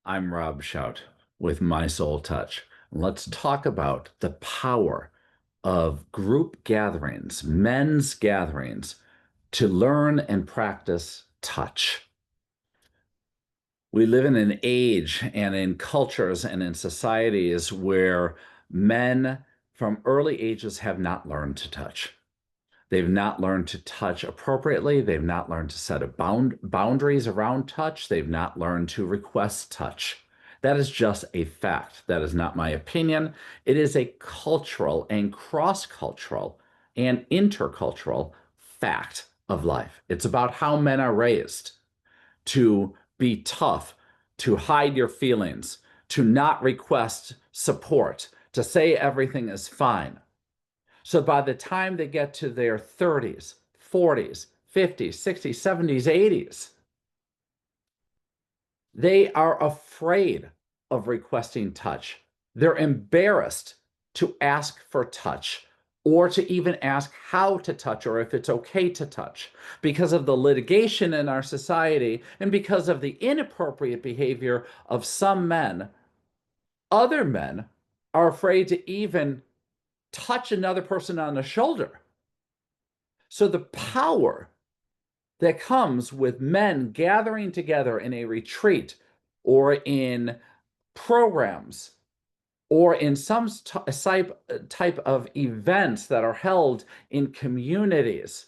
I'm Rob Schout with My Soul Touch. Let's talk about the power of group gatherings, men's gatherings, to learn and practice touch. We live in an age and in cultures and in societies where men from early ages have not learned to touch. They've not learned to touch appropriately. They've not learned to set a boundaries around touch. They've not learned to request touch. That is just a fact. That is not my opinion. It is a cultural and cross-cultural and intercultural fact of life. It's about how men are raised to be tough, to hide your feelings, to not request support, to say everything is fine. So by the time they get to their 30s, 40s, 50s, 60s, 70s, 80s, they are afraid of requesting touch. They're embarrassed to ask for touch or to even ask how to touch or if it's okay to touch because of the litigation in our society and because of the inappropriate behavior of some men. Other men are afraid to even touch another person on the shoulder. So the power that comes with men gathering together in a retreat or in programs or in some type of events that are held in communities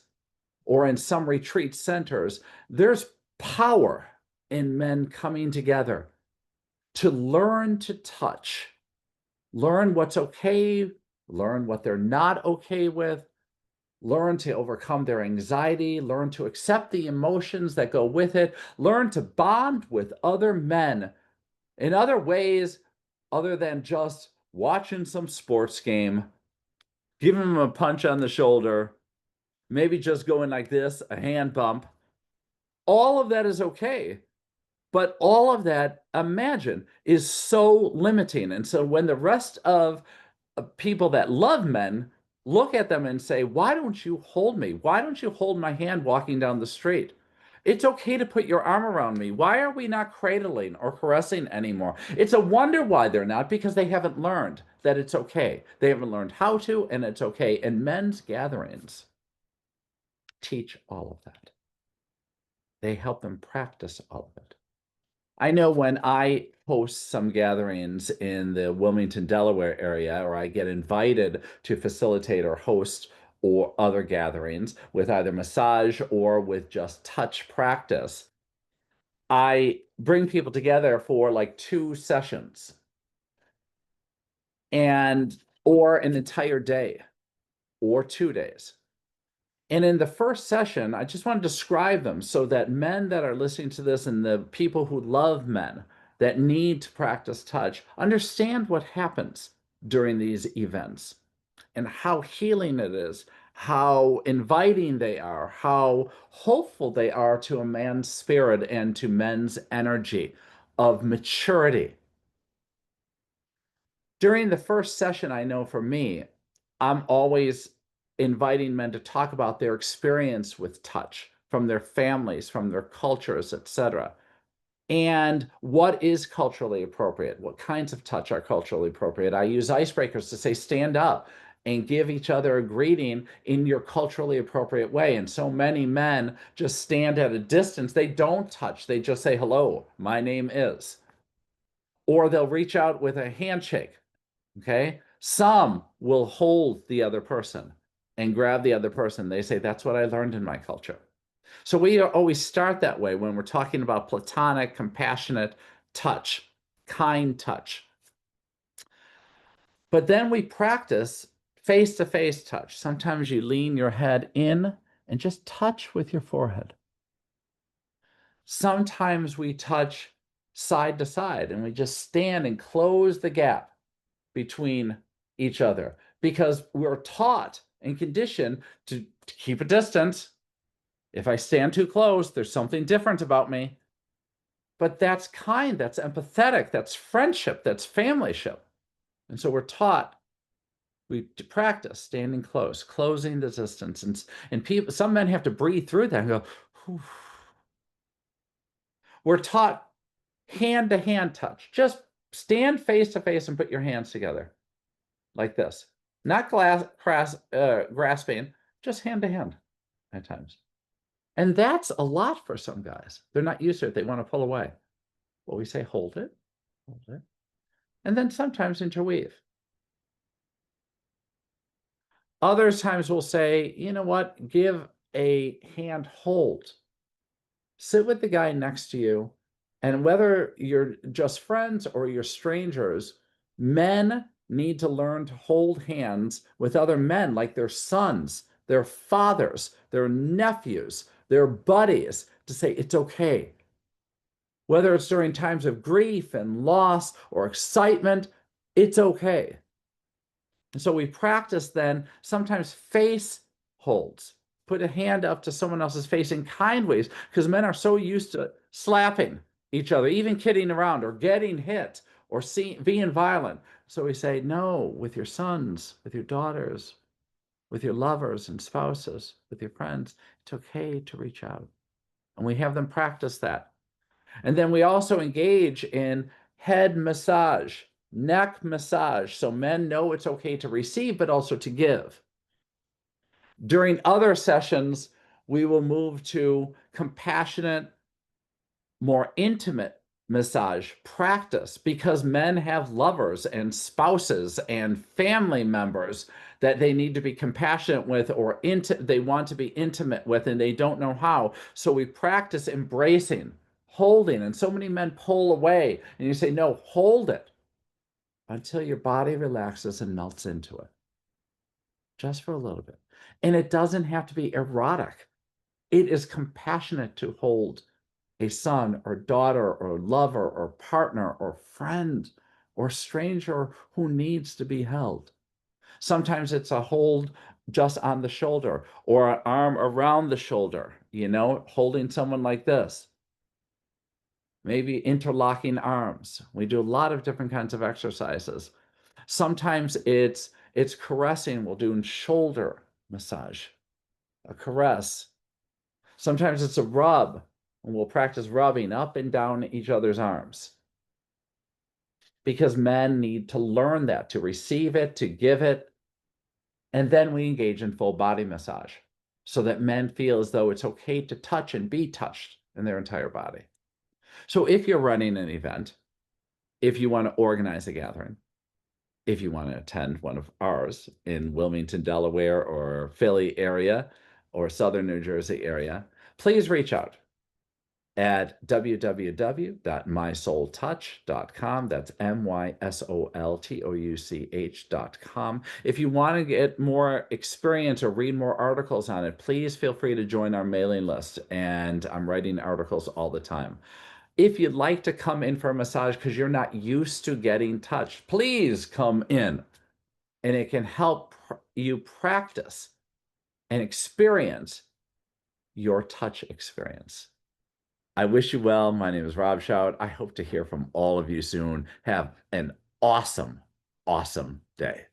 or in some retreat centers, there's power in men coming together to learn to touch, learn what's okay, learn what they're not okay with, learn to overcome their anxiety, learn to accept the emotions that go with it, learn to bond with other men in other ways other than just watching some sports game, giving them a punch on the shoulder, maybe just going like this, a hand bump. All of that is okay. But all of that, imagine, is so limiting. And so when the rest of people that love men look at them and say, why don't you hold me? Why don't you hold my hand walking down the street? It's okay to put your arm around me. Why are we not cradling or caressing anymore? It's a wonder why they're not, because they haven't learned that it's okay. They haven't learned how to, and it's okay. And men's gatherings teach all of that. They help them practice all of it. I know when I host some gatherings in the Wilmington, Delaware area, or I get invited to facilitate or host or other gatherings with either massage or with just touch practice, I bring people together for like 2 sessions and or an entire day or 2 days. And in the first session, I just want to describe them so that men that are listening to this and the people who love men that need to practice touch understand what happens during these events and how healing it is, how inviting they are, how hopeful they are to a man's spirit and to men's energy of maturity. During the first session, I know for me, I'm always inviting men to talk about their experience with touch from their families, from their cultures, etc. And what is culturally appropriate? What kinds of touch are culturally appropriate? I use icebreakers to say, stand up and give each other a greeting in your culturally appropriate way. And so many men just stand at a distance. They don't touch. They just say, hello, my name is. Or they'll reach out with a handshake. Okay. Some will hold the other person and grab the other person. They say, that's what I learned in my culture. So we always start that way when we're talking about platonic, compassionate touch, kind touch. But then we practice face-to-face touch. Sometimes you lean your head in and just touch with your forehead. Sometimes we touch side to side and we just stand and close the gap between each other because we're taught and conditioned to keep a distance. If I stand too close, there's something different about me. But that's kind, that's empathetic, that's friendship, that's familyship. And so we're taught, we practice standing close, closing the distance. And people, some men have to breathe through that and go, whew. We're taught hand-to-hand touch. Just stand face to face and put your hands together like this. Not grasping, just hand to hand at times. And that's a lot for some guys. They're not used to it. They want to pull away. Well, we say, hold it, and then sometimes interweave. Other times we'll say, you know what, give a hand hold. Sit with the guy next to you, and whether you're just friends or you're strangers, men need to learn to hold hands with other men, like their sons, their fathers, their nephews, their buddies, to say it's okay. Whether it's during times of grief and loss or excitement, it's okay. And so we practice then sometimes face holds. Put a hand up to someone else's face in kind ways, because men are so used to slapping each other, even kidding around or getting hit or being violent. So we say, no, with your sons, with your daughters, with your lovers and spouses, with your friends, it's okay to reach out. And we have them practice that. And then we also engage in head massage, neck massage, so men know it's okay to receive, but also to give. During other sessions, we will move to compassionate, more intimate massage practice, because men have lovers and spouses and family members that they need to be compassionate with, or they want to be intimate with, and they don't know how. So we practice embracing, holding, and so many men pull away, and you say, no, hold it until your body relaxes and melts into it, just for a little bit. And it doesn't have to be erotic. It is compassionate to hold a son or daughter or lover or partner or friend or stranger who needs to be held. Sometimes it's a hold just on the shoulder, or an arm around the shoulder, holding someone like this. Maybe interlocking arms. We do a lot of different kinds of exercises. Sometimes it's caressing. We'll do a shoulder massage, a caress. Sometimes it's a rub, and we'll practice rubbing up and down each other's arms. Because men need to learn that, to receive it, to give it. And then we engage in full body massage, so that men feel as though it's okay to touch and be touched in their entire body. So if you're running an event, if you want to organize a gathering, if you want to attend one of ours in Wilmington, Delaware, or Philly area, or Southern New Jersey area, please reach out at www.mysoultouch.com. That's MYSOLTOUCH.com. If you want to get more experience or read more articles on it, please feel free to join our mailing list. And I'm writing articles all the time. If you'd like to come in for a massage because you're not used to getting touched, please come in. And it can help you practice and experience your touch experience. I wish you well. My name is Rob Schout. I hope to hear from all of you soon. Have an awesome, awesome day.